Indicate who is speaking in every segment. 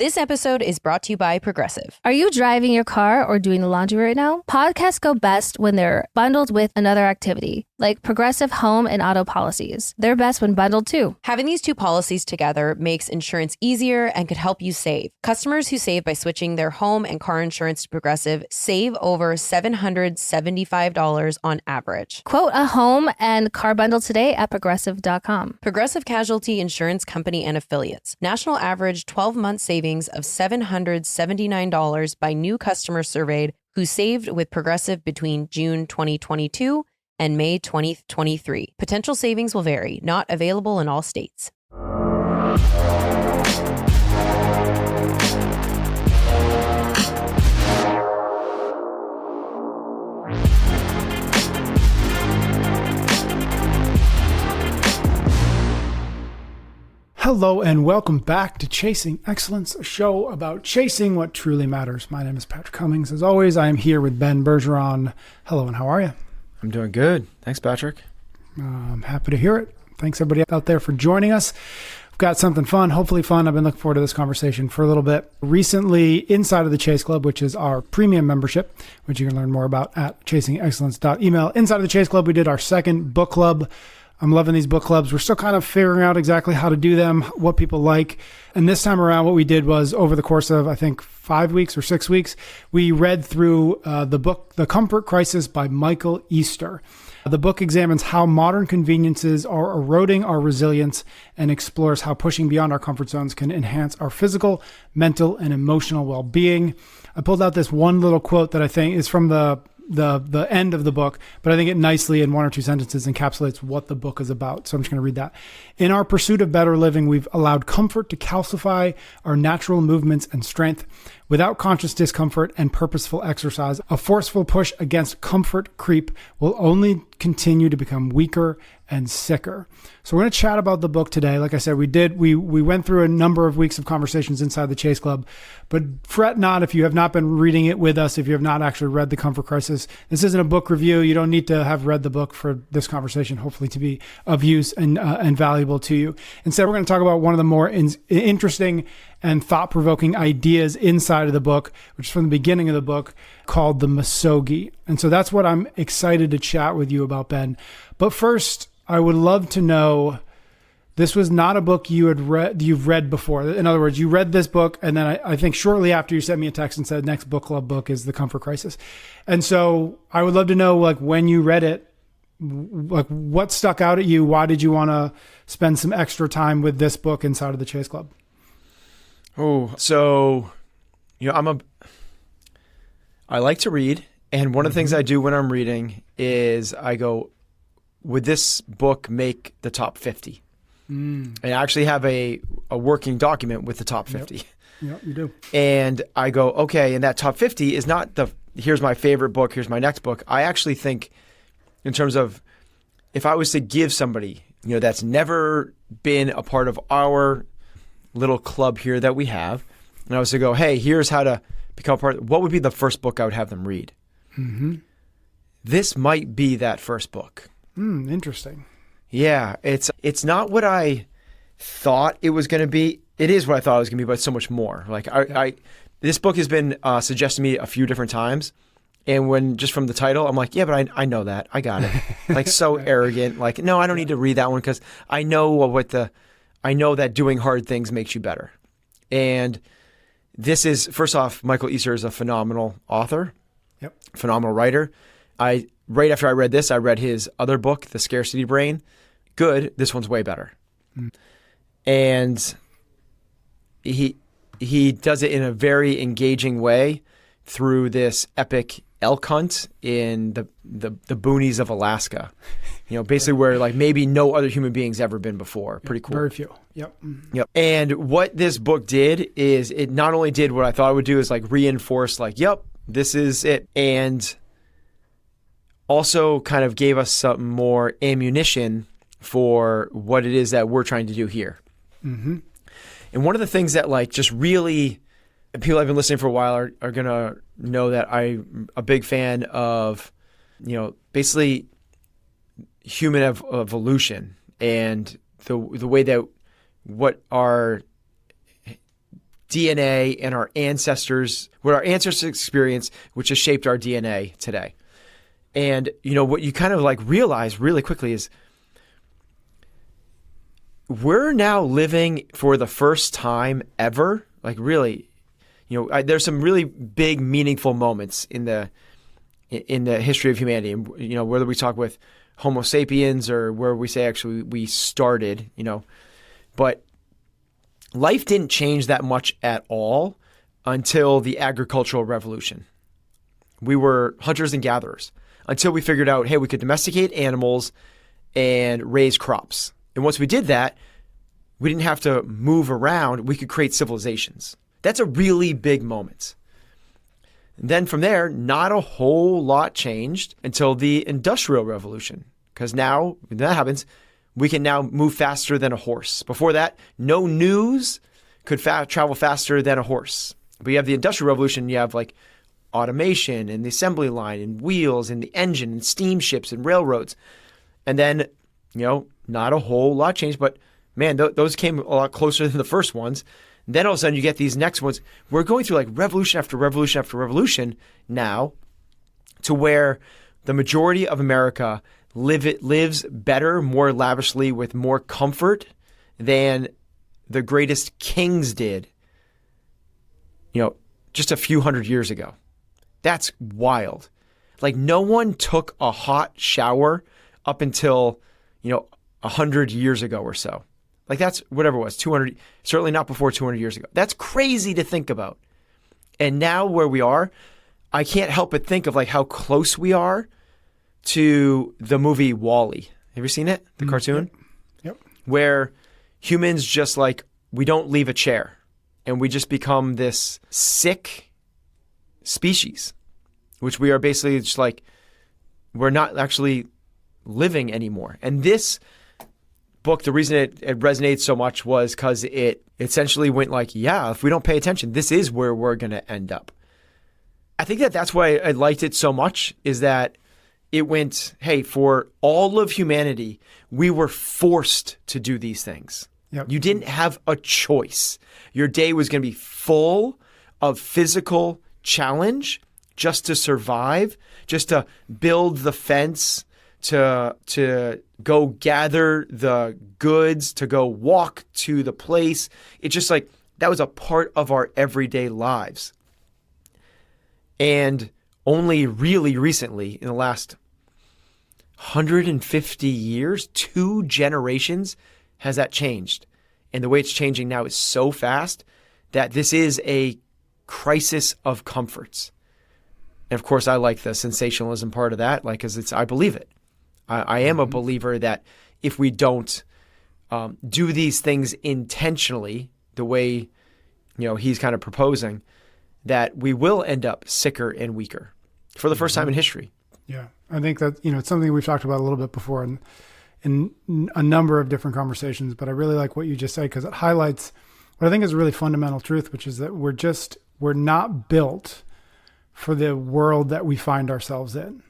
Speaker 1: This episode is brought to you by Progressive.
Speaker 2: Are you driving your car or doing the laundry right now? Podcasts go best when they're bundled with another activity, like Progressive home and auto policies. They're best when bundled too.
Speaker 1: Having these two policies together makes insurance easier and could help you save. Customers who save by switching their home and car insurance to Progressive save over $775 on average.
Speaker 2: Quote a home and car bundle today at progressive.com.
Speaker 1: Progressive Casualty Insurance Company and Affiliates. National average 12-month savings of $779 by new customers surveyed who saved with Progressive between June 2022 and May 2023. Potential savings will vary, not available in all states.
Speaker 3: Hello and welcome back to Chasing Excellence, a show about chasing what truly matters. My name is Patrick Cummings. As always, I am here with Ben Bergeron. Hello, and how are you?
Speaker 4: I'm doing good. Thanks, Patrick.
Speaker 3: I'm happy to hear it. Thanks, everybody out there, for joining us. We've got something fun, hopefully fun. I've been looking forward to this conversation for a little bit. Recently, inside of the Chase Club, which is our premium membership, which you can learn more about at chasingexcellence.email. Inside of the Chase Club, we did our second book club. I'm loving these book clubs. We're still kind of figuring out exactly how to do them, what people like. And this time around, what we did was over the course of, I think, 5 weeks or 6 weeks, we read through the book, The Comfort Crisis by Michael Easter. The book examines how modern conveniences are eroding our resilience and explores how pushing beyond our comfort zones can enhance our physical, mental, and emotional well-being. I pulled out this one little quote that I think is from the end of the book, but I think it nicely in one or two sentences encapsulates what the book is about. So I'm just going to read that. In our pursuit of better living, we've allowed comfort to calcify our natural movements and strength. Without conscious discomfort and purposeful exercise, a forceful push against comfort creep will only continue to become weaker and sicker. So we're going to chat about the book today. Like I said, we went through a number of weeks of conversations inside the Chase Club, but fret not if you have not been reading it with us, if you have not actually read The Comfort Crisis. This isn't a book review. You don't need to have read the book for this conversation, hopefully to be of use and valuable to you. Instead, we're going to talk about one of the more interesting and thought-provoking ideas inside of the book, which is from the beginning of the book, called the Misogi. And so that's what I'm excited to chat with you about, Ben. But first, I would love to know, this was not a book you've read before. In other words, you read this book, and then I think shortly after you sent me a text and said, next book club book is The Comfort Crisis. And so I would love to know, like, when you read it, like, what stuck out at you? Why did you want to spend some extra time with this book inside of the Chase Club?
Speaker 4: Oh, so, I like to read. And one of the things I do when I'm reading is I go, would this book make the top 50? And I actually have a working document with the top 50.
Speaker 3: Yep, you do.
Speaker 4: And I go, okay, and that top 50 is not here's my favorite book, here's my next book. I actually think in terms of, if I was to give somebody, that's never been a part of our little club here that we have, and I was to go, hey, here's how to become part of, what would be the first book I would have them read? Mm-hmm. This might be that first book.
Speaker 3: Interesting.
Speaker 4: Yeah, it's not what I thought it was going to be. It is what I thought it was going to be, but so much more. Like this book has been suggested to me a few different times, and when just from the title, I'm like, yeah, but I know that, I got it. Like, so arrogant. Like, no, I don't need to read that one because I know I know that doing hard things makes you better. And this is, first off, Michael Easter is a phenomenal author, phenomenal writer. Right after I read this, I read his other book, The Scarcity Brain. Good. This one's way better. And he does it in a very engaging way through this epic elk hunt in the boonies of Alaska. Basically where like maybe no other human being's ever been before. Pretty cool.
Speaker 3: Very few. Yep.
Speaker 4: And what this book did is it not only did what I thought it would do, is like reinforce like, yep, this is it. And also kind of gave us some more ammunition for what it is that we're trying to do here. Mm-hmm. And one of the things that like just really, people I've been listening for a while are going to know that I'm a big fan of, basically human evolution and the way that what our DNA and our ancestors, what our ancestors experienced, which has shaped our DNA today. And, what you kind of like realize really quickly is we're now living for the first time ever, like really, there's some really big, meaningful moments in the history of humanity. And, whether we talk with Homo sapiens or where we say actually we started, but life didn't change that much at all until the agricultural revolution. We were hunters and gatherers until we figured out, hey, we could domesticate animals and raise crops. And once we did that, we didn't have to move around. We could create civilizations. That's a really big moment. And then from there, not a whole lot changed until the Industrial Revolution. Because now, when that happens, we can now move faster than a horse. Before that, no news could travel faster than a horse. But you have the Industrial Revolution, you have like automation and the assembly line and wheels and the engine and steamships and railroads. And then, not a whole lot changed, but man, those came a lot closer than the first ones. And then all of a sudden you get these next ones. We're going through like revolution after revolution after revolution now to where the majority of America lives better, more lavishly, with more comfort than the greatest kings did, just a few hundred years ago. That's wild. Like no one took a hot shower up until, 100 years ago or so. Like that's whatever it was, 200, certainly not before 200 years ago. That's crazy to think about. And now where we are, I can't help but think of like how close we are to the movie WALL-E. Have you seen it? The cartoon?
Speaker 3: Yep.
Speaker 4: Where humans just like, we don't leave a chair and we just become this sick species, which we are basically just like, we're not actually living anymore. And this book, the reason it resonates so much was because it essentially went like, yeah, if we don't pay attention, this is where we're going to end up. I think that's why I liked it so much, is that it went, hey, for all of humanity, we were forced to do these things.
Speaker 3: Yep.
Speaker 4: You didn't have a choice. Your day was going to be full of physical challenge just to survive, just to build the fence, to go gather the goods, to go walk to the place. It's just like that was a part of our everyday lives. And only really recently, in the last 150 years, 2 generations, has that changed. And the way it's changing now is so fast that this is a crisis of comforts. And of course, I like the sensationalism part of that, like, because I believe it. I am a believer that if we don't do these things intentionally, the way he's kind of proposing, that we will end up sicker and weaker for the first time in history.
Speaker 3: Yeah, I think that it's something we've talked about a little bit before in a number of different conversations. But I really like what you just said, because it highlights what I think is a really fundamental truth, which is that we're not built for the world that we find ourselves in.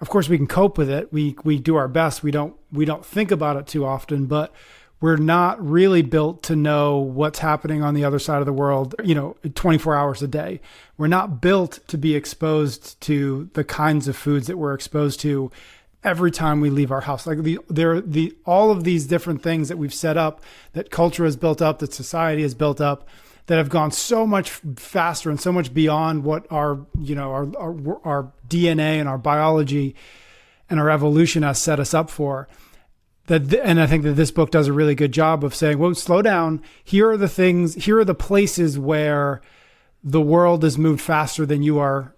Speaker 3: Of course, we can cope with it. We do our best. We don't think about it too often, but we're not really built to know what's happening on the other side of the world, 24 hours a day. We're not built to be exposed to the kinds of foods that we're exposed to every time we leave our house. Like all of these different things that we've set up, that culture has built up, that society has built up, that have gone so much faster and so much beyond what our DNA and our biology and our evolution has set us up for. And I think that this book does a really good job of saying, well, slow down. Here are the things, here are the places where the world has moved faster than you are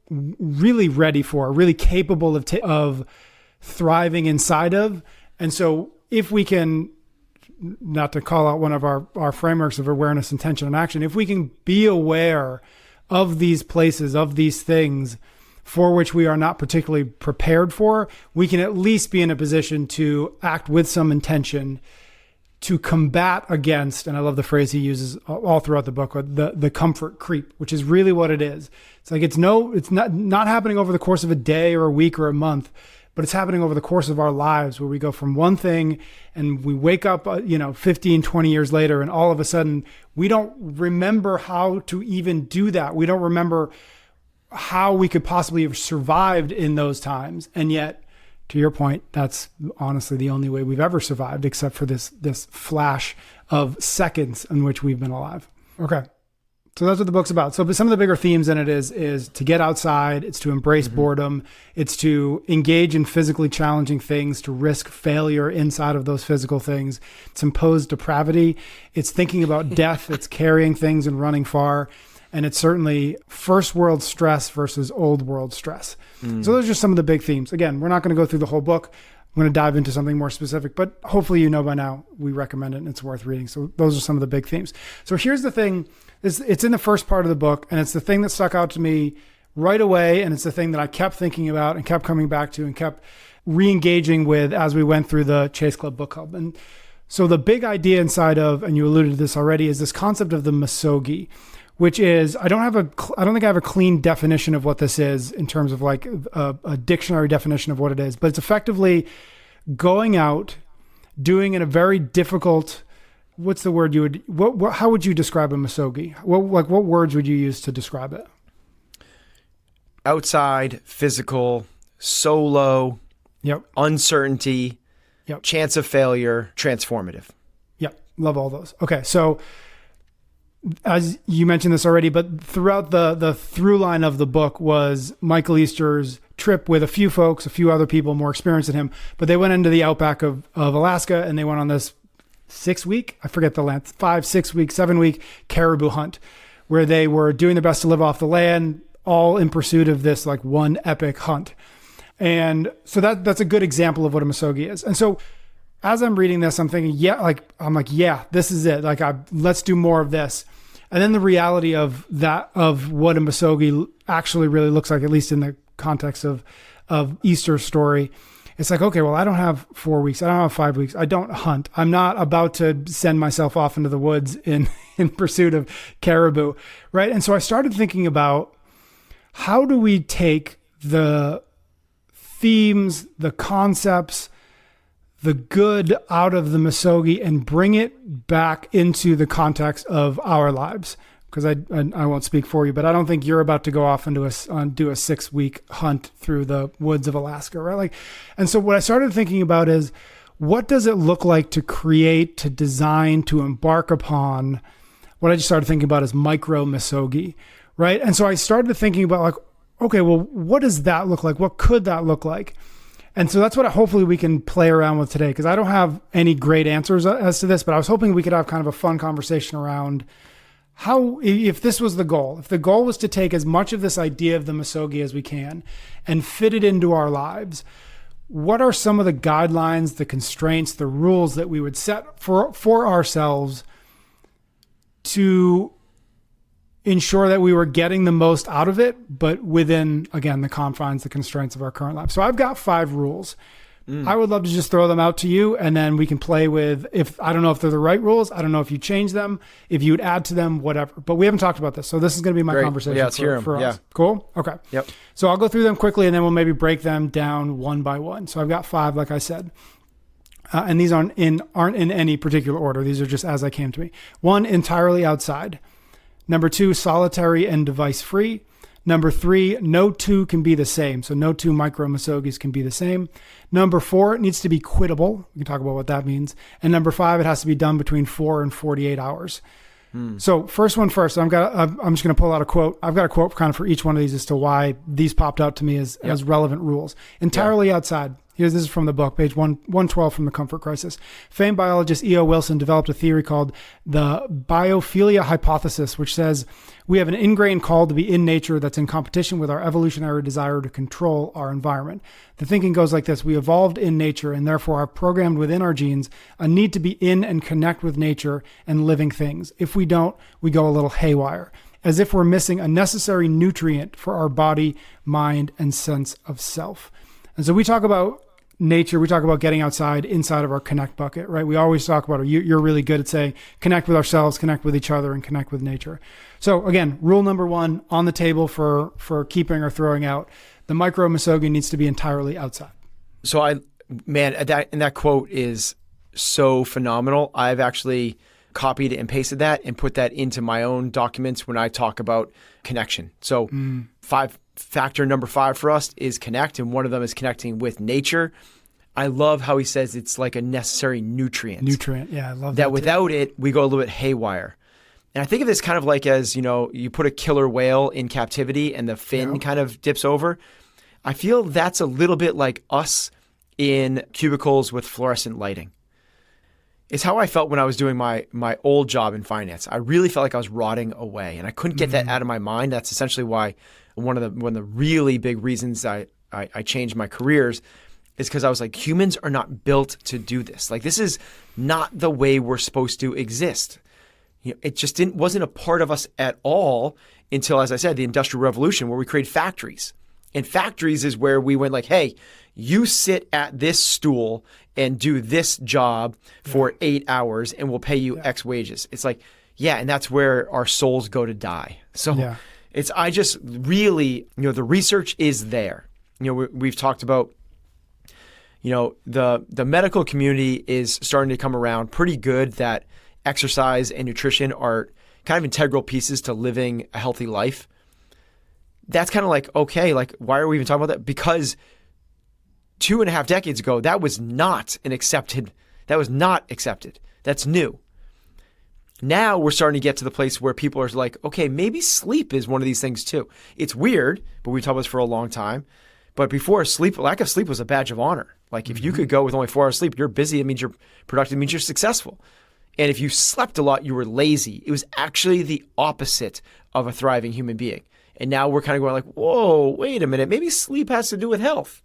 Speaker 3: really ready for, really capable of thriving inside of. And so if we can, not to call out one of our frameworks of awareness, intention, and action, if we can be aware of these places, of these things for which we are not particularly prepared for, we can at least be in a position to act with some intention to combat against, and I love the phrase he uses all throughout the book, the comfort creep, which is really what it is. It's like it's not happening over the course of a day or a week or a month, but it's happening over the course of our lives where we go from one thing and we wake up, 15, 20 years later, and all of a sudden we don't remember how to even do that. We don't remember how we could possibly have survived in those times. And yet, to your point, that's honestly the only way we've ever survived, except for this flash of seconds in which we've been alive. Okay. So that's what the book's about. So some of the bigger themes in it is to get outside. It's to embrace boredom. It's to engage in physically challenging things, to risk failure inside of those physical things. It's imposed depravity. It's thinking about death. It's carrying things and running far. And it's certainly first world stress versus old world stress. So those are some of the big themes. Again, we're not going to go through the whole book. I'm going to dive into something more specific, but hopefully you know by now we recommend it and it's worth reading. So those are some of the big themes. So here's the thing. It's in the first part of the book, and it's the thing that stuck out to me right away, and it's the thing that I kept thinking about and kept coming back to and kept re-engaging with as we went through the Chase Club Book Club. And so the big idea inside of, and you alluded to this already, is this concept of the Misogi, which is, I don't think I have a clean definition of what this is in terms of like a dictionary definition of what it is, but it's effectively going out, doing in a very difficult, what's the word how would you describe a Misogi? What words would you use to describe it?
Speaker 4: Outside, physical, solo,
Speaker 3: Yep.
Speaker 4: uncertainty,
Speaker 3: Yep.
Speaker 4: chance of failure, transformative.
Speaker 3: Yep. Love all those. Okay. So as you mentioned this already, but throughout the through line of the book was Michael Easter's trip with a few folks, a few other people more experienced than him, but they went into the outback of Alaska, and they went on this 6-week, I forget the length, 5, 6 week, 7 week caribou hunt, where they were doing their best to live off the land, all in pursuit of this like one epic hunt. And so that's a good example of what a Misogi is. And so as I'm reading this, I'm thinking, yeah, this is it. Like, let's do more of this. And then the reality of what a Misogi actually really looks like, at least in the context of Easter's story, it's like, okay, well, I don't have 4 weeks. I don't have 5 weeks. I don't hunt. I'm not about to send myself off into the woods in pursuit of caribou, right? And so I started thinking about, how do we take the themes, the concepts, the good out of the Misogi and bring it back into the context of our lives? Because I won't speak for you, but I don't think you're about to go off and do a 6-week hunt through the woods of Alaska, right? And so what I started thinking about is, what does it look like to create, to design, to embark upon what I just started thinking about as Micro-Misogi, right? And so I started thinking about like, okay, well, what does that look like? What could that look like? And so that's what hopefully we can play around with today, because I don't have any great answers as to this, but I was hoping we could have kind of a fun conversation around how, if this was the goal, if the goal was to take as much of this idea of the Misogi as we can and fit it into our lives, what are some of the guidelines, the constraints, the rules that we would set for ourselves to ensure that we were getting the most out of it, but within, again, the confines, the constraints of our current life? So I've got 5 rules. I would love to just throw them out to you, and then we can play with, if I don't know if they're the right rules, I don't know if you change them, if you would add to them, whatever. But we haven't talked about this, so this is going to be my conversation for us. Cool? Okay.
Speaker 4: Yep.
Speaker 3: So I'll go through them quickly, and then we'll maybe break them down one by one. So I've got 5, like I said. And these aren't in any particular order. These are just as I came to me. 1, entirely outside. Number 2, solitary and device free. Number 3, no two can be the same. So no 2 Micro-Misogis can be the same. Number 4, it needs to be quittable. We can talk about what that means. And number 5, it has to be done between 4 and 48 hours. So first one first, I'm just going to pull out a quote. I've got a quote kind of for each one of these as to why these popped out to me as relevant rules. Entirely outside. This is from the book, page 112 from The Comfort Crisis. Famed biologist E.O. Wilson developed a theory called the biophilia hypothesis, which says we have an ingrained call to be in nature that's in competition with our evolutionary desire to control our environment. The thinking goes like this: we evolved in nature and therefore are programmed within our genes a need to be in and connect with nature and living things. If we don't, we go a little haywire, as if we're missing a necessary nutrient for our body, mind, and sense of self. And so we talk about nature, we talk about getting outside inside of our connect bucket, right? We always talk about, you're really good at saying, connect with ourselves, connect with each other, and connect with nature. So again, rule number 1 on the table for keeping or throwing out: the Micro-Misogi needs to be entirely outside.
Speaker 4: So that quote is so phenomenal. I've actually copied and pasted that and put that into my own documents when I talk about connection. So factor number 5 for us is connect. And one of them is connecting with nature. I love how he says it's like a necessary nutrient.
Speaker 3: Yeah, I love that.
Speaker 4: That without it, we go a little bit haywire. And I think of this kind of like as, you put a killer whale in captivity and the fin kind of dips over. I feel that's a little bit like us in cubicles with fluorescent lighting. It's how I felt when I was doing my old job in finance. I really felt like I was rotting away, and I couldn't get that out of my mind. That's essentially why one of the really big reasons I changed my careers is because I was like, humans are not built to do this. Like, this is not the way we're supposed to exist. It just wasn't a part of us at all until, as I said, the Industrial Revolution, where we created factories. And factories is where we went like, hey, you sit at this stool and do this job for 8 hours and we'll pay you X wages. It's like, and that's where our souls go to die. So I just really, the research is there. We've talked about, the medical community is starting to come around pretty good that exercise and nutrition are kind of integral pieces to living a healthy life. That's kind of like, okay, like, why are we even talking about that? Because 2.5 decades ago, that was not accepted. That's new. Now we're starting to get to the place where people are like, okay, maybe sleep is one of these things too. It's weird, but we've talked about this for a long time. But before, lack of sleep was a badge of honor. Like, if you could go with only 4 hours sleep, you're busy. It means you're productive. It means you're successful. And if you slept a lot, you were lazy. It was actually the opposite of a thriving human being. And now we're kind of going like, whoa, wait a minute. Maybe sleep has to do with health.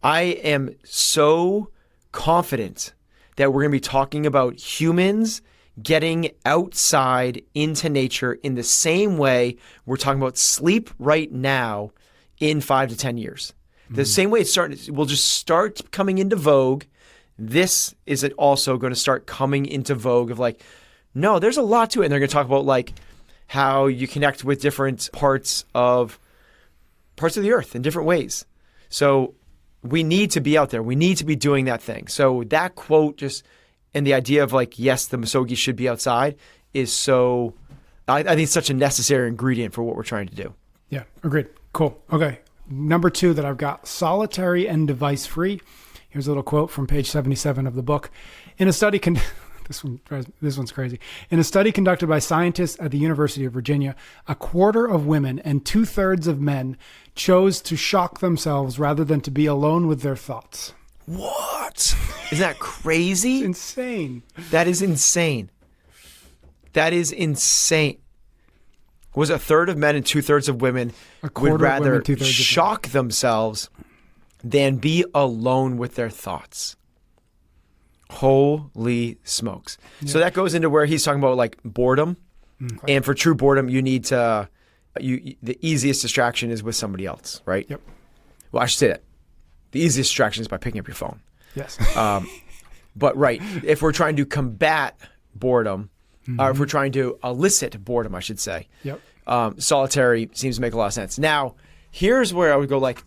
Speaker 4: I am so confident that we're going to be talking about humans getting outside into nature in the same way we're talking about sleep right now in 5 to 10 years. The same way will just start coming into vogue. This is also going to start coming into vogue of like, no, there's a lot to it. And they're going to talk about like how you connect with different parts of the earth in different ways. So we need to be out there. We need to be doing that thing. So that quote and the idea of like, yes, the Misogis should be outside is so, I think it's such a necessary ingredient for what we're trying to do.
Speaker 3: Yeah, agreed. Cool. Okay. Number 2 that I've got, solitary and device free. Here's a little quote from page 77 of the book. In a study, this one's crazy. In a study conducted by scientists at the University of Virginia, 1/4 of women and 2/3 of men chose to shock themselves rather than to be alone with their thoughts.
Speaker 4: What? Isn't that crazy?
Speaker 3: It's insane.
Speaker 4: That is insane. Was 1/3 of men and 2/3 of women would rather shock themselves than be alone with their thoughts. Holy smokes. Yeah. So that goes into where he's talking about like boredom. Okay. And for true boredom, you need to, the easiest distraction is with somebody else, right?
Speaker 3: Yep.
Speaker 4: Well, I should say that. The easiest distraction is by picking up your phone.
Speaker 3: Yes.
Speaker 4: But right, if we're trying to combat boredom, or if we're trying to elicit boredom, I should say.
Speaker 3: Yep.
Speaker 4: Solitary seems to make a lot of sense. Now, here's where I would go like,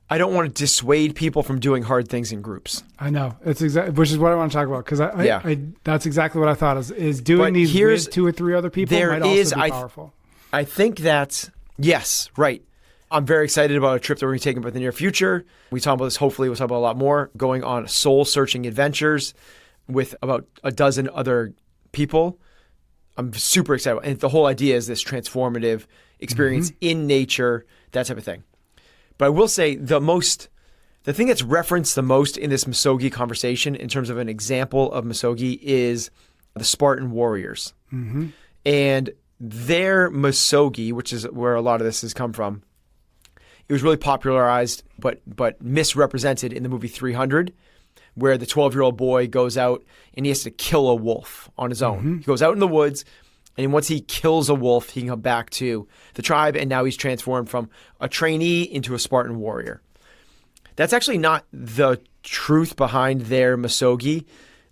Speaker 4: I don't want to dissuade people from doing hard things in groups.
Speaker 3: I know. It's which is what I want to talk about, because that's exactly what I thought is doing these with 2 or 3 other people might also be powerful.
Speaker 4: I think that, yes, right. I'm very excited about a trip that we're going to take in the near future. We talk about this, hopefully we'll talk about a lot more, going on soul-searching adventures with about a dozen other people. I'm super excited. And the whole idea is this transformative experience in nature, that type of thing. But I will say the thing that's referenced the most in this Misogi conversation in terms of an example of Misogi is the Spartan warriors. And their Misogi, which is where a lot of this has come from, it was really popularized but misrepresented in the movie 300, where the 12-year-old boy goes out and he has to kill a wolf on his own. He goes out in the woods, and once he kills a wolf, he can come back to the tribe, and now he's transformed from a trainee into a Spartan warrior. That's actually not the truth behind their Misogi.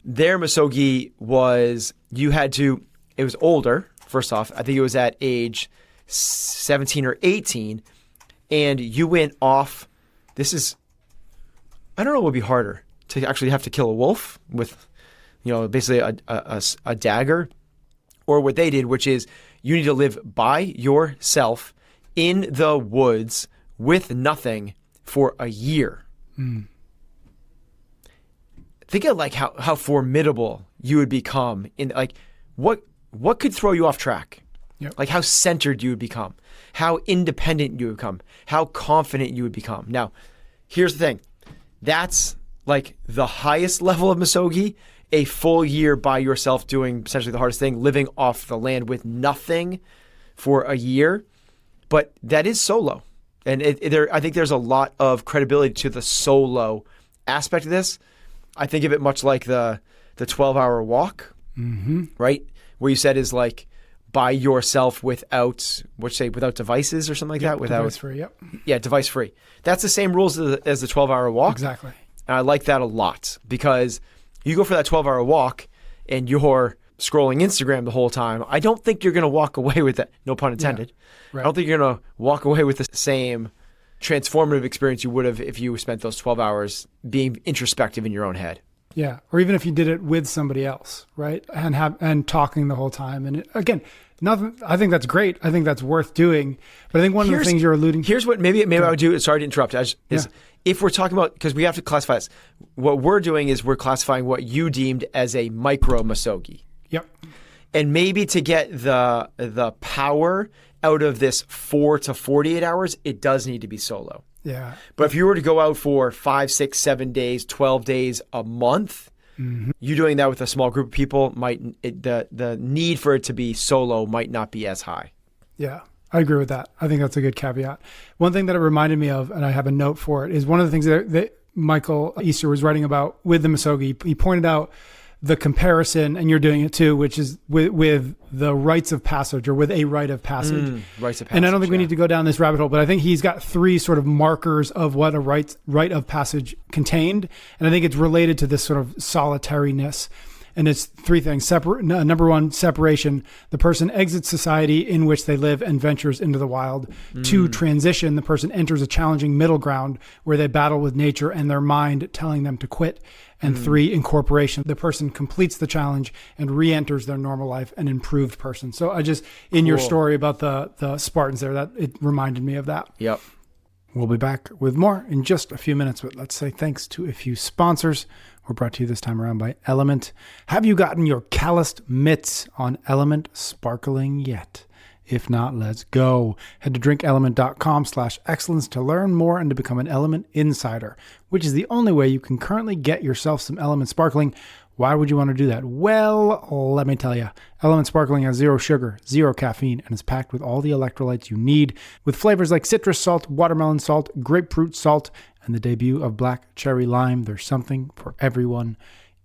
Speaker 4: Their Misogi was, it was older, first off. I think it was at age 17 or 18, and you went off, I don't know what would be harder, to actually have to kill a wolf with, basically a dagger, or what they did, which is you need to live by yourself in the woods with nothing for a year. Think of like how formidable you would become in like what could throw you off track.
Speaker 3: Yep.
Speaker 4: Like how centered you would become, how independent you would become, how confident you would become. Now, here's the thing. That's like the highest level of Misogi, a full year by yourself doing essentially the hardest thing, living off the land with nothing for a year. But that is solo. And I think there's a lot of credibility to the solo aspect of this. I think of it much like the 12-hour walk, right? Where you said is like by yourself without devices or something like that. Without
Speaker 3: device free, yep.
Speaker 4: Yeah, device free. That's the same rules as the 12-hour walk.
Speaker 3: Exactly.
Speaker 4: And I like that a lot because you go for that 12-hour walk and you're scrolling Instagram the whole time. I don't think you're going to walk away with that. No pun intended.
Speaker 3: Yeah, right.
Speaker 4: I don't think you're going to walk away with the same transformative experience you would have if you spent those 12 hours being introspective in your own head.
Speaker 3: Yeah. Or even if you did it with somebody else, right? And talking the whole time. And again, nothing, I think that's great. I think that's worth doing. But I think one of the things you're alluding to.
Speaker 4: Here's what maybe I would do. Sorry to interrupt. If we're talking about, because we have to classify this, what we're doing is we're classifying what you deemed as a micro-misogi.
Speaker 3: Yep.
Speaker 4: And maybe to get the power out of this 4 to 48 hours, it does need to be solo.
Speaker 3: Yeah.
Speaker 4: But if you were to go out for 5, 6, 7 days, 12 days a month, you doing that with a small group of people the need for it to be solo might not be as high.
Speaker 3: Yeah. I agree with that. I think that's a good caveat. One thing that it reminded me of, and I have a note for it, is one of the things that Michael Easter was writing about with the Misogi. He pointed out the comparison, and you're doing it too, which is with the rites of passage or with a rite of passage.
Speaker 4: Rites of passage.
Speaker 3: And I don't think we need to go down this rabbit hole, but I think he's got 3 sort of markers of what a rite of passage contained. And I think it's related to this sort of solitariness. And it's 3 things. Number 1, separation. The person exits society in which they live and ventures into the wild. 2, transition. The person enters a challenging middle ground where they battle with nature and their mind telling them to quit. And 3, incorporation. The person completes the challenge and re-enters their normal life, an improved person. So I just, in your story about the Spartans there, that it reminded me of that.
Speaker 4: Yep.
Speaker 3: We'll be back with more in just a few minutes, but let's say thanks to a few sponsors. We're brought to you this time around by LMNT. Have you gotten your calloused mitts on LMNT sparkling yet? If not, let's go. Head to drinklmnt.com/excellence to learn more and to become an LMNT insider, which is the only way you can currently get yourself some LMNT sparkling. Why would you want to do that? Well, let me tell you. LMNT Sparkling has 0 sugar, 0 caffeine, and is packed with all the electrolytes you need, with flavors like citrus salt, watermelon salt, grapefruit salt, and the debut of black cherry lime. There's something for everyone.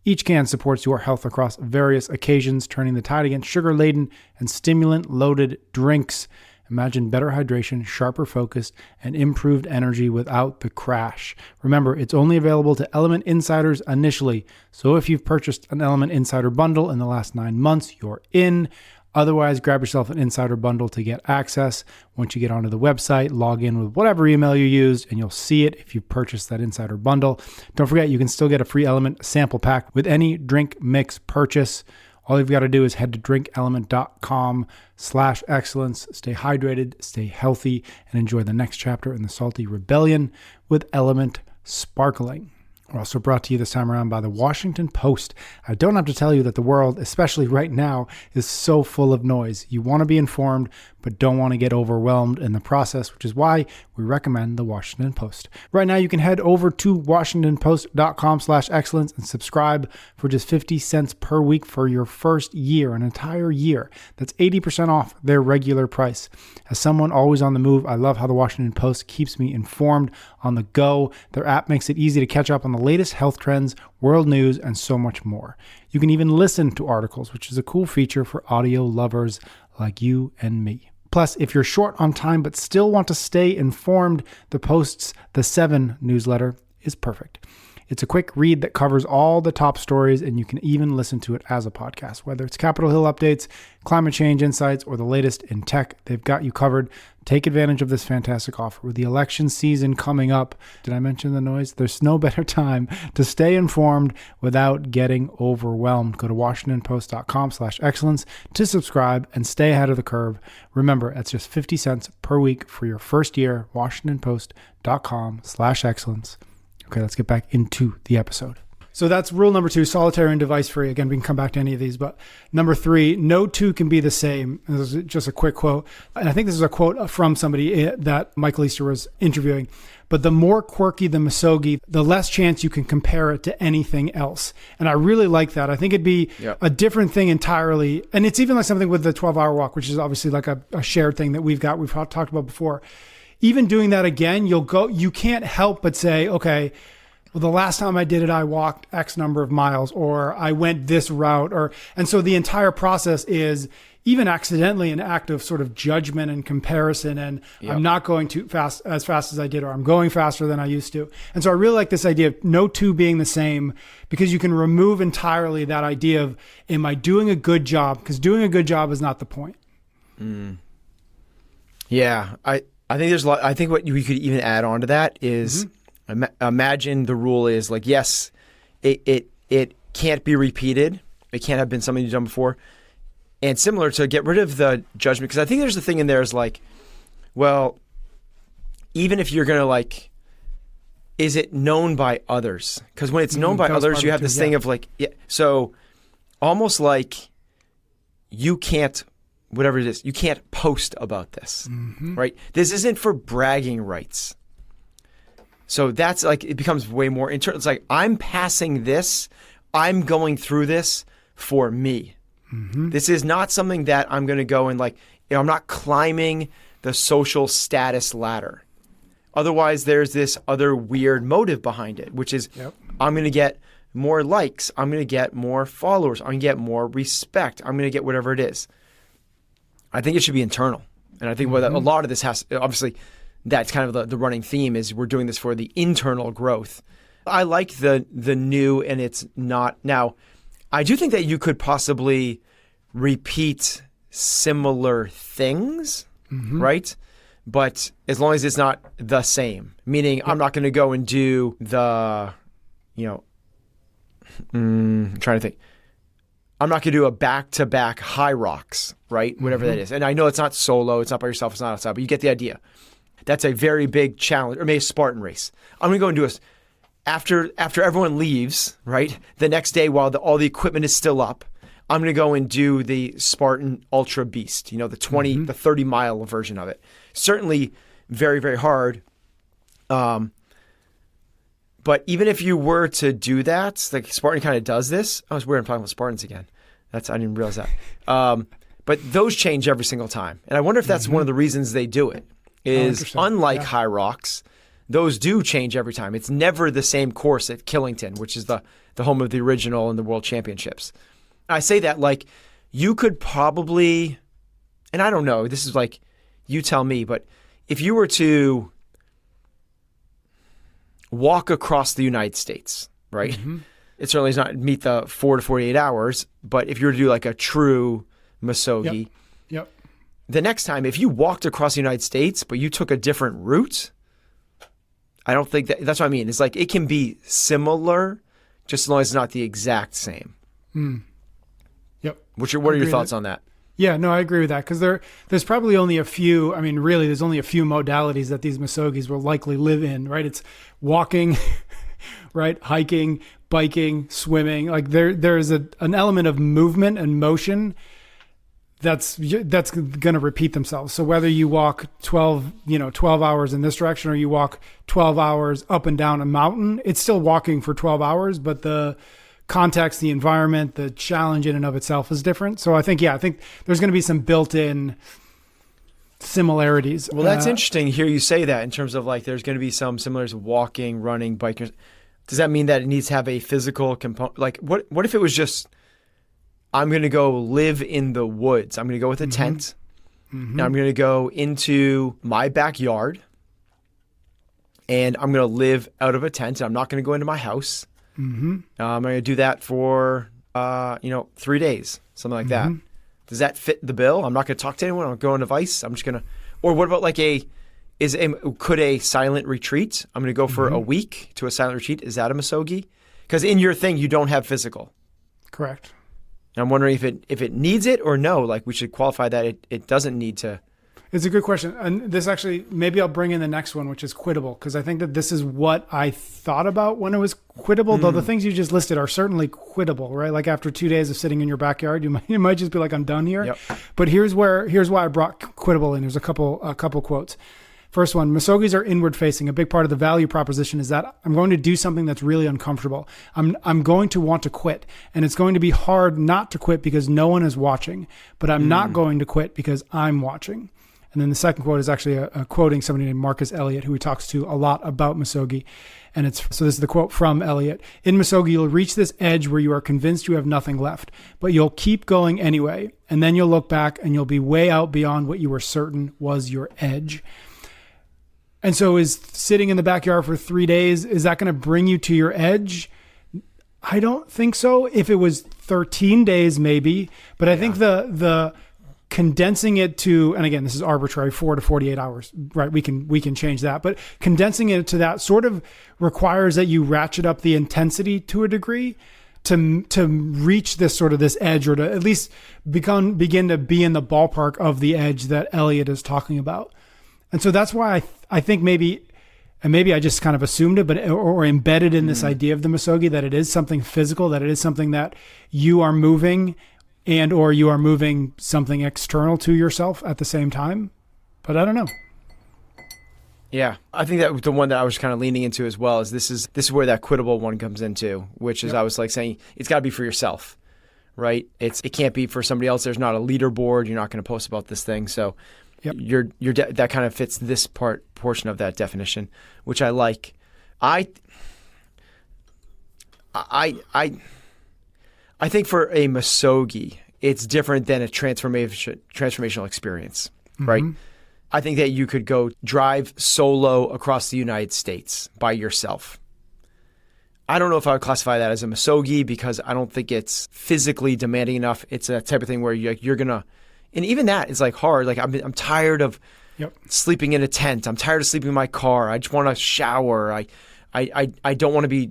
Speaker 3: Each can supports your health across various occasions, turning the tide against sugar-laden and stimulant-loaded drinks. Imagine better hydration, sharper focus, and improved energy without the crash. Remember, it's only available to LMNT Insiders initially. So if you've purchased an LMNT Insider bundle in the last 9 months, you're in. Otherwise, grab yourself an Insider bundle to get access. Once you get onto the website, log in with whatever email you used, and you'll see it if you purchased that Insider bundle. Don't forget, you can still get a free LMNT sample pack with any drink mix purchase. All you've got to do is head to drinklmnt.com/excellence. Stay hydrated, stay healthy, and enjoy the next chapter in the Salty Rebellion with LMNT Sparkling. We're also brought to you this time around by the Washington Post. I don't have to tell you that the world, especially right now, is so full of noise. You want to be informed, but don't want to get overwhelmed in the process, which is why we recommend the Washington Post. Right now, you can head over to washingtonpost.com/excellence and subscribe for just 50 cents per week for your first year, an entire year. That's 80% off their regular price. As someone always on the move, I love how the Washington Post keeps me informed on the go. Their app makes it easy to catch up on the latest health trends, world news, and so much more. You can even listen to articles, which is a cool feature for audio lovers like you and me. Plus, if you're short on time but still want to stay informed, the Post's The 7 newsletter is perfect. It's a quick read that covers all the top stories, and you can even listen to it as a podcast. Whether it's Capitol Hill updates, climate change insights, or the latest in tech, they've got you covered. Take advantage of this fantastic offer. With the election season coming up, did I mention the noise? There's no better time to stay informed without getting overwhelmed. Go to WashingtonPost.com/excellence to subscribe and stay ahead of the curve. Remember, that's just 50 cents per week for your first year. WashingtonPost.com/excellence. Okay, let's get back into the episode. So that's rule number 2, solitary and device free. Again, we can come back to any of these, but number 3, no two can be the same. And this is just a quick quote. And I think this is a quote from somebody that Michael Easter was interviewing. But the more quirky the misogi, the less chance you can compare it to anything else. And I really like that. I think it'd be a different thing entirely. And it's even like something with the 12-hour walk, which is obviously like a shared thing that we've talked about before. Even doing that again, you can't help but say, okay, well, the last time I did it, I walked X number of miles, or I went this route, and so the entire process is even accidentally an act of sort of judgment and comparison. And I'm not going as fast as I did, or I'm going faster than I used to. And so I really like this idea of no two being the same, because you can remove entirely that idea of, am I doing a good job? Because doing a good job is not the point.
Speaker 4: Yeah, I think there's a lot. I think what we could even add on to that is. Imagine the rule is like, yes, it can't be repeated. It can't have been something you've done before. And similar to get rid of the judgment, because I think there's the thing in there is like, well, even if you're going to like, is it known by others? Because when it's known by others, you have this thing of like, so almost like you can't, whatever it is, you can't post about this, right? This isn't for bragging rights. So that's like, it becomes way more internal. It's like, I'm passing this. I'm going through this for me. This is not something that I'm going to go and like, I'm not climbing the social status ladder. Otherwise, there's this other weird motive behind it, which is I'm going to get more likes. I'm going to get more followers. I'm going to get more respect. I'm going to get whatever it is. I think it should be internal. And I think what a lot of this has, obviously, that's kind of the running theme is we're doing this for the internal growth. I like the new, and it's not. Now, I do think that you could possibly repeat similar things, right? But as long as it's not the same, meaning I'm not going to go and do the, I'm trying to think. I'm not going to do a back-to-back high rocks, right? Whatever that is. And I know it's not solo, it's not by yourself, it's not outside, but you get the idea. That's a very big challenge, or maybe a Spartan race. I'm going to go and do after everyone leaves, right? The next day while all the equipment is still up, I'm going to go and do the Spartan Ultra Beast, the 20, the 30 mile version of it. Certainly very, very hard. But even if you were to do that, like Spartan kind of does this. I was weird, I'm talking about Spartans again. I didn't realize that. But those change every single time. And I wonder if that's one of the reasons they do it. Is unlike High Rocks, those do change every time. It's never the same course at Killington, which is the home of the original and the World Championships. I say that like you could probably, and I don't know, this is like, you tell me, but if you were to walk across the United States, right? It certainly does not meet the 4 to 48 hours, but if you were to do like a true Misogi, the next time, if you walked across the United States, but you took a different route, I don't think that's what I mean. It's like it can be similar, just as long as it's not the exact same. What are your thoughts on that?
Speaker 3: Yeah, no, I agree with that, because there's probably only a few, really, there's only a few modalities that these Misogis will likely live in, right? It's walking, right? Hiking, biking, swimming. Like there's an element of movement and motion that's going to repeat themselves. So whether you walk 12 hours in this direction, or you walk 12 hours up and down a mountain, it's still walking for 12 hours, but the context, the environment, the challenge in and of itself is different. So I think there's going to be some built-in similarities.
Speaker 4: Well, that's interesting to hear you say that in terms of like, there's going to be some similarities, walking, running, biking. Does that mean that it needs to have a physical component? Like what if it was just, I'm going to go live in the woods. I'm going to go with a tent. And I'm going to go into my backyard. and I'm going to live out of a tent. And I'm not going to go into my house. I'm going to do that for 3 days, something like that. Does that fit the bill? I'm not going to talk to anyone. I'm going to Vice. I'm just going to. Or what about like could a silent retreat? I'm going to go for a week to a silent retreat. Is that a Misogi? Because in your thing, you don't have physical.
Speaker 3: Correct.
Speaker 4: And I'm wondering if it needs it or no. Like we should qualify that it doesn't need to.
Speaker 3: It's a good question. And this actually, maybe I'll bring in the next one, which is quittable, because I think that this is what I thought about when it was quittable, though the things you just listed are certainly quittable, right? Like after 2 days of sitting in your backyard, you might just be like, I'm done here.
Speaker 4: Yep.
Speaker 3: But here's why I brought quittable in. There's a couple quotes. First one, Misogis are inward facing. A big part of the value proposition is that I'm going to do something that's really uncomfortable. I'm going to want to quit, and it's going to be hard not to quit because no one is watching, but I'm not going to quit because I'm watching. And then the second quote is actually a quoting somebody named Marcus Elliott, who he talks to a lot about Misogi. And so this is the quote from Elliott. In Misogi, you'll reach this edge where you are convinced you have nothing left, but you'll keep going anyway. And then you'll look back and you'll be way out beyond what you were certain was your edge. And so is sitting in the backyard for 3 days, is that going to bring you to your edge? I don't think so. If it was 13 days, maybe. But I think the condensing it to, and again, this is arbitrary, 4 to 48 hours, right? We can change that. But condensing it to that sort of requires that you ratchet up the intensity to a degree to reach this edge, or to at least begin to be in the ballpark of the edge that Elliott is talking about. And so that's why I think maybe I just kind of assumed it, but or embedded in this idea of the Misogi, that it is something physical, that it is something that you are moving, and or you are moving something external to yourself at the same time. But I don't know.
Speaker 4: Yeah, I think that the one that I was kind of leaning into as well is this is where that quittable one comes into, which is I was like saying it's got to be for yourself, right? It can't be for somebody else. There's not a leaderboard. You're not going to post about this thing, so. Yep. That kind of fits this portion of that definition, which I like. I think for a Misogi, it's different than a transformational experience, right? I think that you could go drive solo across the United States by yourself. I don't know if I would classify that as a Misogi because I don't think it's physically demanding enough. It's a type of thing where you're gonna. And even that is like hard. Like I'm tired of sleeping in a tent. I'm tired of sleeping in my car. I just want to shower. I don't want to be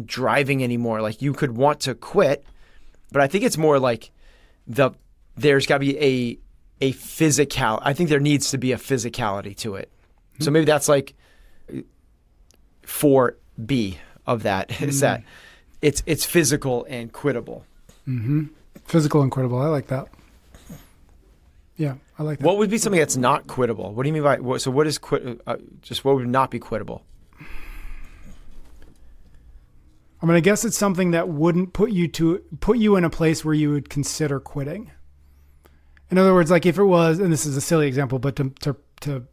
Speaker 4: driving anymore. Like you could want to quit, but I think it's more like there's got to be a physical. I think there needs to be a physicality to it. So maybe that's like 4B of that is that it's physical and quittable.
Speaker 3: Physical and quittable. I like that. Yeah, I like that.
Speaker 4: What would be something that's not quittable? What do you mean by so? What is just what would not be quittable?
Speaker 3: I mean, I guess it's something that wouldn't put you in a place where you would consider quitting. In other words, like if it was, and this is a silly example, but to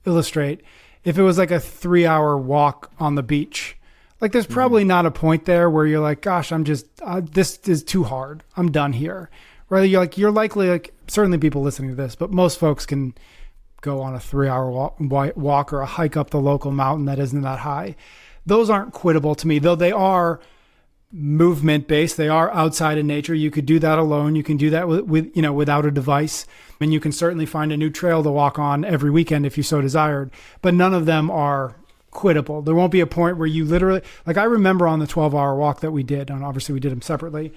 Speaker 3: illustrate, if it was like a 3-hour walk on the beach, like there's probably not a point there where you're like, gosh, I'm just this is too hard. I'm done here. Right? You're likely like, certainly people listening to this, but most folks can go on a 3-hour walk or a hike up the local mountain that isn't that high. Those aren't quittable to me, though they are movement based. They are outside in nature. You could do that alone. You can do that with without a device. And you can certainly find a new trail to walk on every weekend if you so desired. But none of them are quittable. There won't be a point where you literally, like I remember on the 12-hour walk that we did, and obviously we did them separately,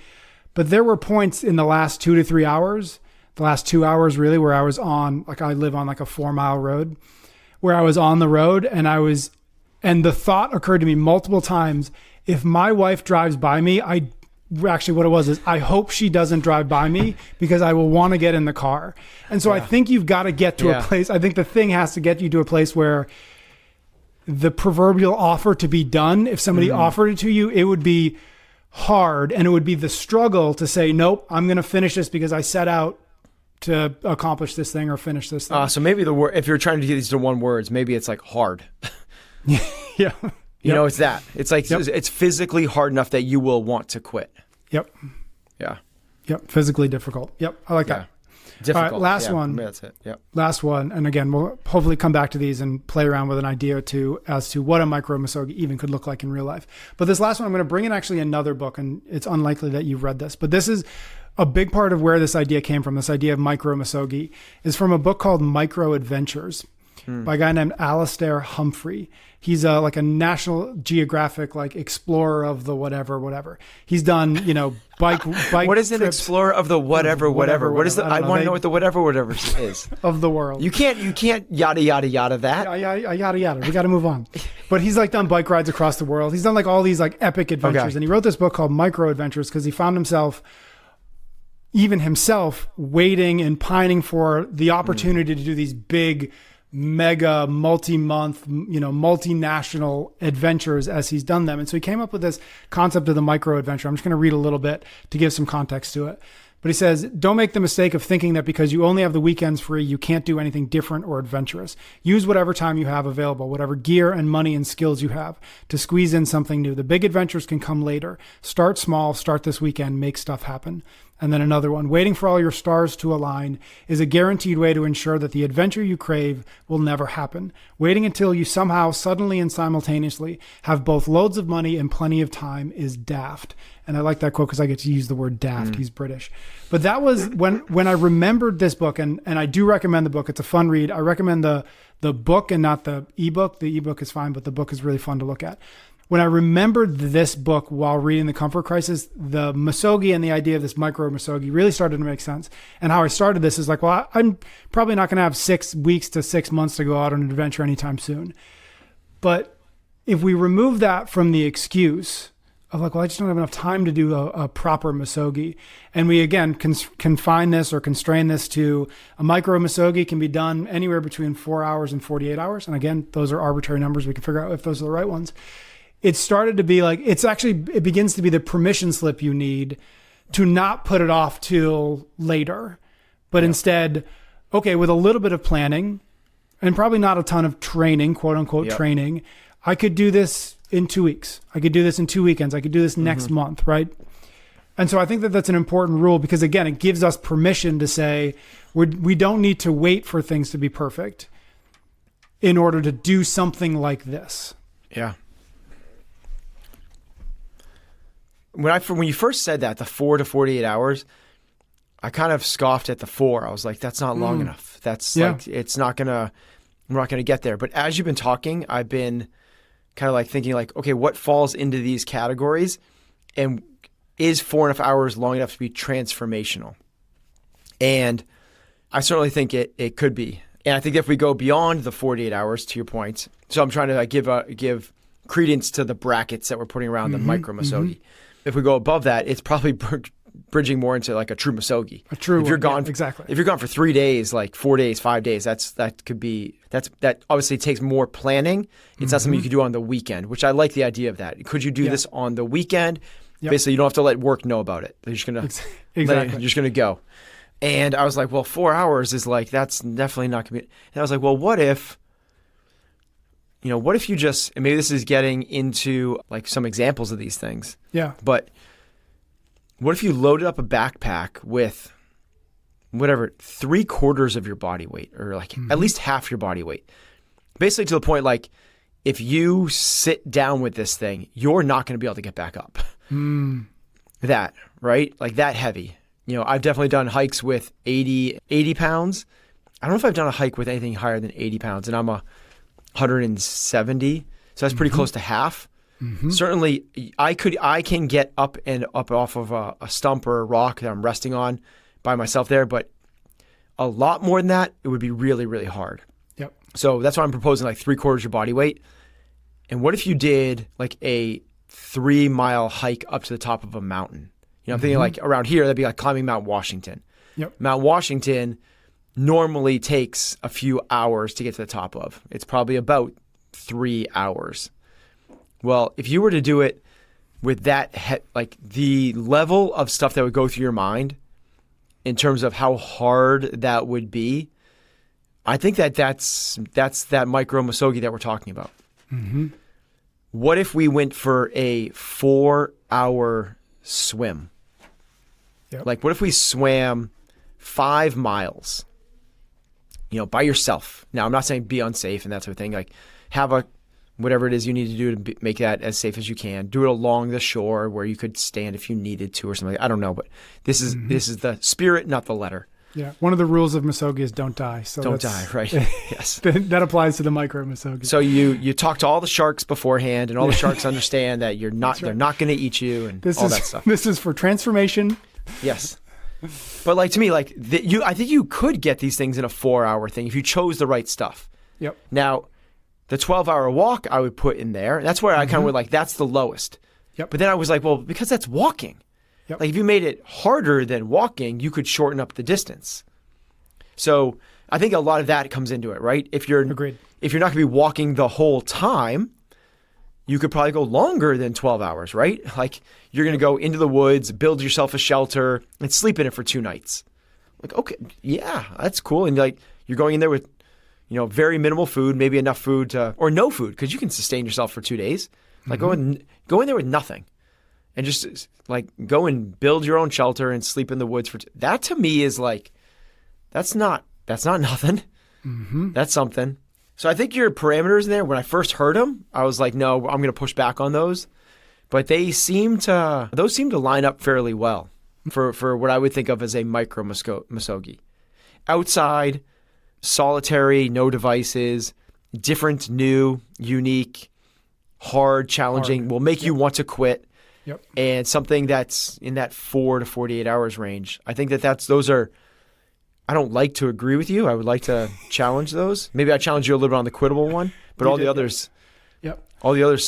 Speaker 3: but there were points in the last 2 to 3 hours, the last 2 hours really, where I was on, like I live on like a 4-mile road, where I was on the road and the thought occurred to me multiple times, if my wife drives by me, actually what it was is I hope she doesn't drive by me because I will want to get in the car. And so I think you've got to get to a place, I think the thing has to get you to a place where the proverbial offer to be done, if somebody offered it to you, it would be hard, and it would be the struggle to say, nope, I'm going to finish this because I set out to accomplish this thing or finish this thing.
Speaker 4: So maybe the word, if you're trying to do these to one words, maybe it's like hard.
Speaker 3: Yeah.
Speaker 4: You know, it's that. It's like it's physically hard enough that you will want to quit.
Speaker 3: Yep.
Speaker 4: Yeah.
Speaker 3: Yep. Physically difficult. Yep. I like that.
Speaker 4: Difficult.
Speaker 3: All right, last
Speaker 4: Yeah,
Speaker 3: one.
Speaker 4: That's it. Yep.
Speaker 3: Last one. And again, we'll hopefully come back to these and play around with an idea or two as to what a micro-misogi even could look like in real life. But this last one, I'm going to bring in actually another book, and it's unlikely that you've read this, but this is a big part of where this idea came from. This idea of micro-misogi is from a book called Micro-Adventures by a guy named Alastair Humphrey. He's like a National Geographic like explorer of the whatever. He's done, bike.
Speaker 4: What is an explorer of the whatever? What is the? I want to know what the whatever is
Speaker 3: of the world.
Speaker 4: You can't yada that.
Speaker 3: Yada. We got to move on. But he's like done bike rides across the world. He's done like all these like epic adventures, and he wrote this book called Micro-Adventures because he found himself waiting and pining for the opportunity to do these big, mega, multi-month, multinational adventures as he's done them. And so he came up with this concept of the micro-adventure. I'm just going to read a little bit to give some context to it. But he says, don't make the mistake of thinking that because you only have the weekends free, you can't do anything different or adventurous. Use whatever time you have available, whatever gear and money and skills you have to squeeze in something new. The big adventures can come later. Start small, start this weekend, make stuff happen. And then another one, waiting for all your stars to align is a guaranteed way to ensure that the adventure you crave will never happen. Waiting until you somehow, suddenly and simultaneously have both loads of money and plenty of time is daft. And I like that quote because I get to use the word daft. He's British. But that was when I remembered this book, and I do recommend the book. It's a fun read. I recommend the book and not the ebook. The ebook is fine, but the book is really fun to look at. When I remembered this book while reading The Comfort Crisis, the misogi and the idea of this micro-misogi really started to make sense. And how I started this is like, well, I'm probably not going to have 6 weeks to 6 months to go out on an adventure anytime soon. But if we remove that from the excuse of like, well, I just don't have enough time to do a proper misogi, and we again confine this or constrain this to a micro-misogi can be done anywhere between 4 hours and 48 hours. And again, those are arbitrary numbers. We can figure out if those are the right ones. It started to be like, it begins to be the permission slip you need to not put it off till later, but instead, okay, with a little bit of planning and probably not a ton of training, quote unquote training, I could do this in 2 weeks. I could do this in 2 weekends. I could do this next month, right? And so I think that that's an important rule because again, it gives us permission to say, we don't need to wait for things to be perfect in order to do something like this.
Speaker 4: Yeah. When you first said that, the 4 to 48 hours, I kind of scoffed at the 4. I was like, that's not long enough. That's like, we're not going to get there. But as you've been talking, I've been kind of like thinking like, okay, what falls into these categories, and is 4.5 hours long enough to be transformational? And I certainly think it could be. And I think if we go beyond the 48 hours, to your point, so I'm trying to give credence to the brackets that we're putting around the micro-misogi. If we go above that, it's probably bridging more into like a true misogi.
Speaker 3: A true
Speaker 4: if you're
Speaker 3: one,
Speaker 4: gone,
Speaker 3: exactly.
Speaker 4: If you're gone for 3 days, like 4 days, 5 days, that obviously takes more planning. It's not something you could do on the weekend, which I like the idea of that. Could you do this on the weekend? Yep. Basically, you don't have to let work know about it. You're just gonna you're just gonna go. And I was like, well, 4 hours is like, that's definitely not gonna be. And I was like, well, what if you just, and maybe this is getting into like some examples of these things. Yeah. But what if you loaded up a backpack with whatever, 3/4 of your body weight, or like at least half your body weight? Basically to the point, like if you sit down with this thing, you're not going to be able to get back up. That, right? Like that heavy. I've definitely done hikes with 80 pounds. I don't know if I've done a hike with anything higher than 80 pounds, and I'm 170, so that's pretty close to half. Certainly, I can get up off of a stump or a rock that I'm resting on by myself there, but a lot more than that, it would be really, really hard. Yep. So that's why I'm proposing like 3/4 your body weight. And what if you did like a 3-mile hike up to the top of a mountain? I'm thinking like around here, that'd be like climbing Mount Washington. Yep. Mount Washington normally takes a few hours to get to the top of. It's probably about 3 hours. Well, if you were to do it with that, like the level of stuff that would go through your mind in terms of how hard that would be, I think that's that micro-misogi that we're talking about. What if we went for a 4-hour swim? Yep. Like what if we swam 5 miles, by yourself. Now, I'm not saying be unsafe and that sort of thing. Like, have whatever it is you need to do to make that as safe as you can. Do it along the shore where you could stand if you needed to or something. I don't know, but this is the spirit, not the letter.
Speaker 3: Yeah. One of the rules of Misogi is don't die. So
Speaker 4: don't die, right? Yes.
Speaker 3: That applies to the Micro-Misogi.
Speaker 4: So you talk to all the sharks beforehand, and all the sharks understand that they're not going to eat you and that stuff.
Speaker 3: This is for transformation.
Speaker 4: Yes. But like, to me, like I think you could get these things in a 4-hour thing if you chose the right stuff.
Speaker 3: Yep.
Speaker 4: Now, the 12-hour walk I would put in there. That's where I kind of went like, that's the lowest.
Speaker 3: Yep.
Speaker 4: But then I was like, well, because that's walking.
Speaker 3: Yep.
Speaker 4: Like, if you made it harder than walking, you could shorten up the distance. So I think a lot of that comes into it, right?
Speaker 3: Agreed.
Speaker 4: If you're not going to be walking the whole time, you could probably go longer than 12 hours, right? Like, you're going to go into the woods, build yourself a shelter, and sleep in it for 2 nights. Like, okay, yeah, that's cool. And like, you're going in there with, very minimal food, maybe enough food or no food, because you can sustain yourself for 2 days. Like, go in there with nothing. And just like go and build your own shelter and sleep in the woods that to me is like, that's not nothing. That's something. So I think your parameters in there, when I first heard them, I was like, no, I'm going to push back on those. But those seem to line up fairly well for what I would think of as a Micro-Misogi. Outside, solitary, no devices, different, new, unique, hard, challenging, will make you want to quit.
Speaker 3: Yep.
Speaker 4: And something that's in that 4 to 48 hours range. I think those are, I don't like to agree with you. I would like to challenge those. Maybe I challenge you a little bit on the Quittable one, but all the others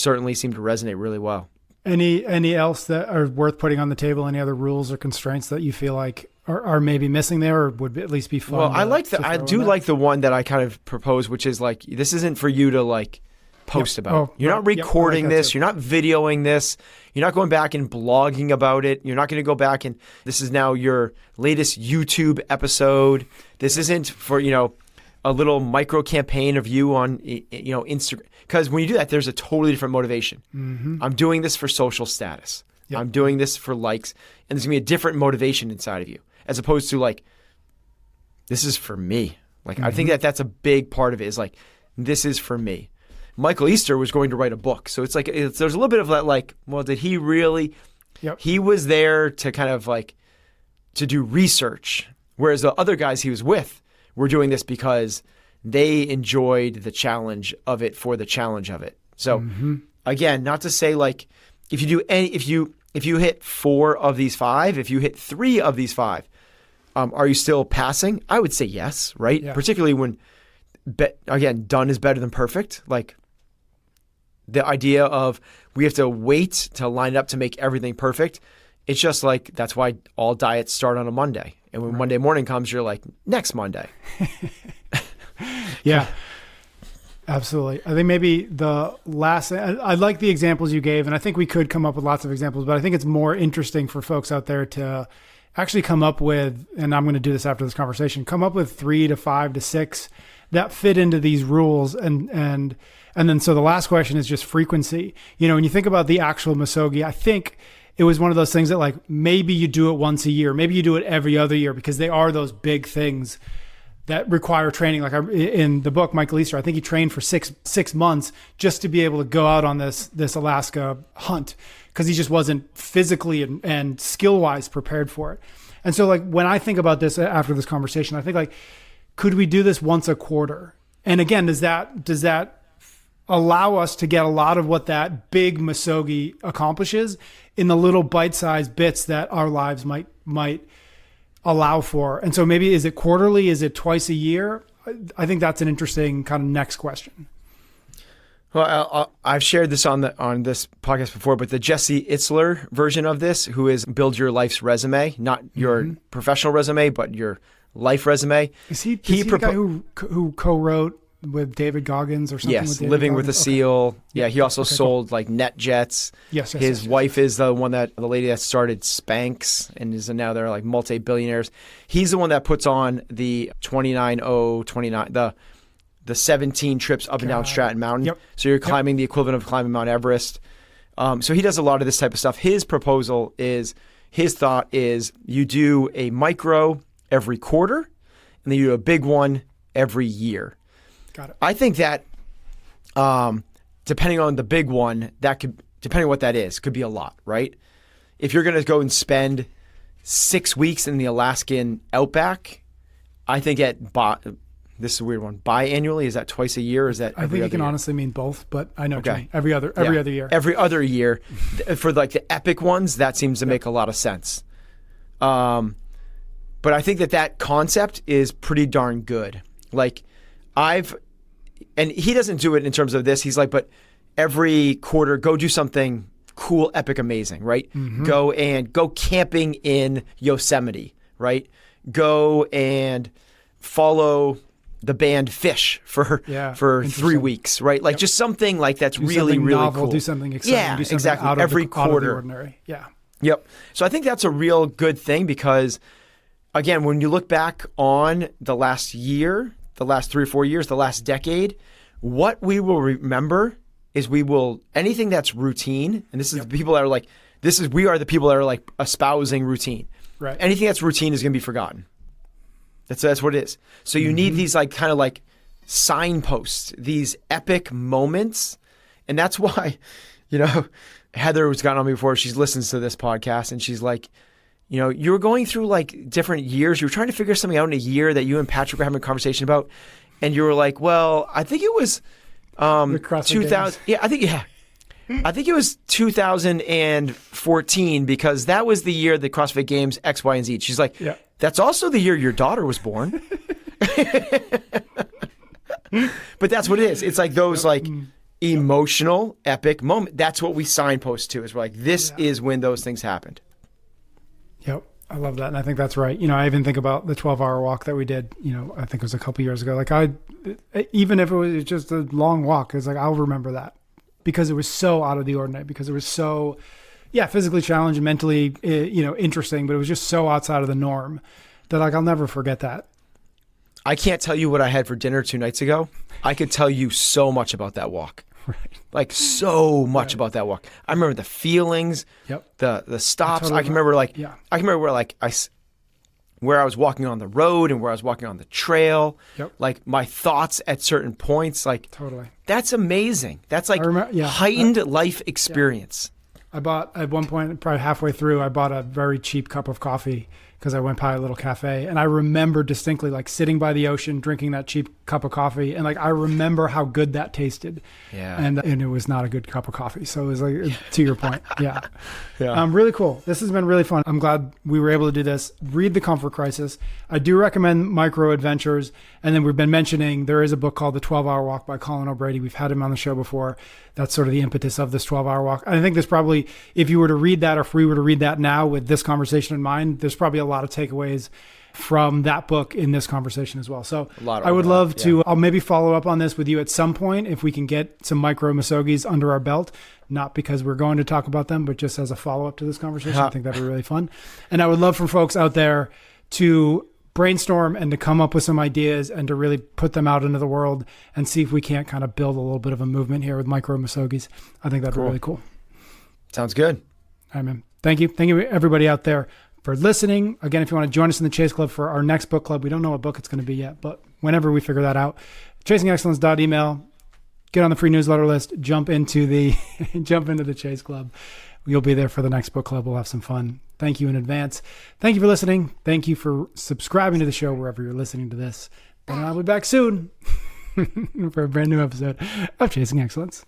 Speaker 4: certainly seem to resonate really well.
Speaker 3: Any else that are worth putting on the table? Any other rules or constraints that you feel like are maybe missing there, or would at least be fun?
Speaker 4: Well, I do like the one that I kind of propose, which is like, this isn't for you to like post about. You're not recording this. You're not videoing this. You're not going back and blogging about it. You're not going to go back and this is now your latest YouTube episode. This isn't for, a little micro campaign of you on, Instagram. Because when you do that, there's a totally different motivation. I'm doing this for social status. Yep. I'm doing this for likes. And there's going to be a different motivation inside of you, as opposed to like, this is for me. Like, I think that's a big part of it, is like, this is for me. Michael Easter was going to write a book. So it's like, there's a little bit of that, like, well, did he really?
Speaker 3: Yep.
Speaker 4: He was there to kind of like, to do research. Whereas the other guys he was with were doing this because they enjoyed the challenge of it for the challenge of it. So again, not to say like, if you hit 4 of these 5, if you hit 3 of these 5, are you still passing? I would say yes, right? Yeah. Particularly when, again, done is better than perfect. Like, the idea of we have to wait to line up to make everything perfect. It's just like, that's why all diets start on a Monday. And when Monday morning comes, you're like, next Monday.
Speaker 3: Yeah, absolutely. I think maybe the last, I like the examples you gave, and I think we could come up with lots of examples, but I think it's more interesting for folks out there to actually come up with, and I'm going to do this after this conversation, come up with 3 to 5 to 6 that fit into these rules. And then, so the last question is just frequency. When you think about the actual Misogi, I think it was one of those things that like, maybe you do it once a year, maybe you do it every other year, because they are those big things that require training. Like in the book, Michael Easter, I think he trained for six months just to be able to go out on this Alaska hunt, because he just wasn't physically and skill-wise prepared for it. And so like, when I think about this after this conversation, I think like, could we do this once a quarter? And again, does that allow us to get a lot of what that big Misogi accomplishes in the little bite-sized bits that our lives might allow for? And so maybe, is it quarterly? Is it twice a year? I think that's an interesting kind of next question.
Speaker 4: Well, I've shared this on this podcast before, but the Jesse Itzler version of this, who is build your life's resume, not your professional resume, but your life resume. Is he
Speaker 3: the guy who co-wrote with David Goggins or something?
Speaker 4: Yes, Living with a Seal. Yeah, he also sold like NetJets.
Speaker 3: Yes.
Speaker 4: His wife is the lady that started Spanx, and now they're like multi-billionaires. He's the one that puts on the 29, the 17 trips up and down Stratton Mountain. Yep. So you're climbing the equivalent of climbing Mount Everest. So he does a lot of this type of stuff. His thought is you do a micro every quarter, and then you do a big one every year.
Speaker 3: Got it.
Speaker 4: I think that depending on the big one, depending on what that is, could be a lot, right? If you're going to go and spend 6 weeks in the Alaskan outback, I think this is a weird one. Biannually, is that twice a year? Or is that
Speaker 3: I think it can honestly mean both, but I know what you mean. Every other year.
Speaker 4: Every other year. For like the epic ones, that seems to make a lot of sense. But I think that concept is pretty darn good. Like and he doesn't do it in terms of this. He's like, but every quarter, go do something cool, epic, amazing, right? Mm-hmm. Go camping in Yosemite, right? Go and follow the band Fish for 3 weeks, right? Like just something like that's really
Speaker 3: novel,
Speaker 4: cool.
Speaker 3: Do something exciting. Do something
Speaker 4: exactly.
Speaker 3: Out of
Speaker 4: every
Speaker 3: the,
Speaker 4: quarter.
Speaker 3: Out of the ordinary. Yeah.
Speaker 4: Yep. So I think that's a real good thing because, again, when you look back on the last year, the last 3 or 4 years, the last decade, what we will remember is anything that's routine, and this is the people that are like, we are the people that are like espousing routine.
Speaker 3: Right.
Speaker 4: Anything that's routine is going to be forgotten. That's what it is. So you need these like kind of like signposts, these epic moments. And that's why, Heather has gotten on me before. She listens to this podcast and she's like, you were going through like different years. You were trying to figure something out in a year that you and Patrick were having a conversation about. And you were like, well, I think it was 2000. Yeah, I think it was 2014 because that was the year the CrossFit Games X, Y, and Z. She's like, that's also the year your daughter was born. But that's what it is. It's like those like emotional, epic moment. That's what we signpost to. Is we're like, this is when those things happened.
Speaker 3: Yep. I love that. And I think that's right. I even think about the 12-hour walk that we did, I think it was a couple years ago. Like even if it was just a long walk, it's like, I'll remember that because it was so out of the ordinary, because it was so, physically challenging, mentally, interesting, but it was just so outside of the norm that like, I'll never forget that.
Speaker 4: I can't tell you what I had for dinner 2 nights ago. I could tell you so much about that walk.
Speaker 3: Right.
Speaker 4: Like so much about that walk. I remember the feelings, the stops. I can remember where I was walking on the road and where I was walking on the trail. Yep. Like my thoughts at certain points. Like
Speaker 3: totally.
Speaker 4: That's amazing. That's like heightened life experience.
Speaker 3: I bought at one point, probably halfway through, I bought a very cheap cup of coffee because I went by a little cafe, and I remember distinctly like sitting by the ocean, drinking that cheap cup of coffee, and like I remember how good that tasted. Yeah. And it was not a good cup of coffee. So it was like, to your point, really cool. This has been really fun. I'm glad we were able to do this. Read The Comfort Crisis. I do recommend Micro Adventures, and then we've been mentioning there is a book called The 12-Hour Walk by Colin O'Brady. We've had him on the show before. That's sort of the impetus of this 12-hour walk. I think there's probably, if you were to read that, or if we were to read that now with this conversation in mind, there's probably a lot of takeaways from that book in this conversation as well. So I would love to, I'll maybe follow up on this with you at some point if we can get some Micro-Misogis under our belt, not because we're going to talk about them, but just as a follow-up to this conversation. I think that'd be really fun. And I would love for folks out there to brainstorm and to come up with some ideas and to really put them out into the world and see if we can't kind of build a little bit of a movement here with Micro-Misogis. I think that'd be really cool.
Speaker 4: Sounds good.
Speaker 3: All right, man. Thank you. Thank you, everybody out there, for listening. Again, if you want to join us in the Chase Club for our next book club, we don't know what book it's going to be yet, but whenever we figure that out, chasingexcellence.email, get on the free newsletter list, jump into the Chase Club. You'll be there for the next book club. We'll have some fun. Thank you in advance. Thank you for listening. Thank you for subscribing to the show wherever you're listening to this. And I'll be back soon for a brand new episode of Chasing Excellence.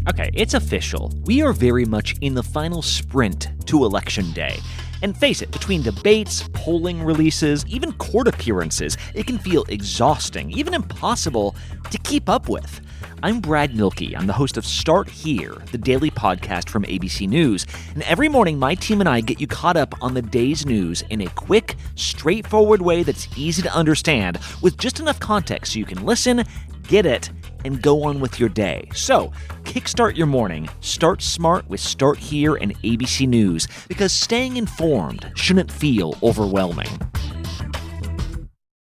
Speaker 5: Okay, it's official. We are very much in the final sprint to Election Day. And face it, between debates, polling releases, even court appearances, it can feel exhausting, even impossible to keep up with. I'm Brad Milkey. I'm the host of Start Here, the daily podcast from ABC News. And every morning, my team and I get you caught up on the day's news in a quick, straightforward way that's easy to understand, with just enough context so you can listen, get it, and go on with your day. So, kickstart your morning. Start smart with Start Here and ABC News, because staying informed shouldn't feel overwhelming.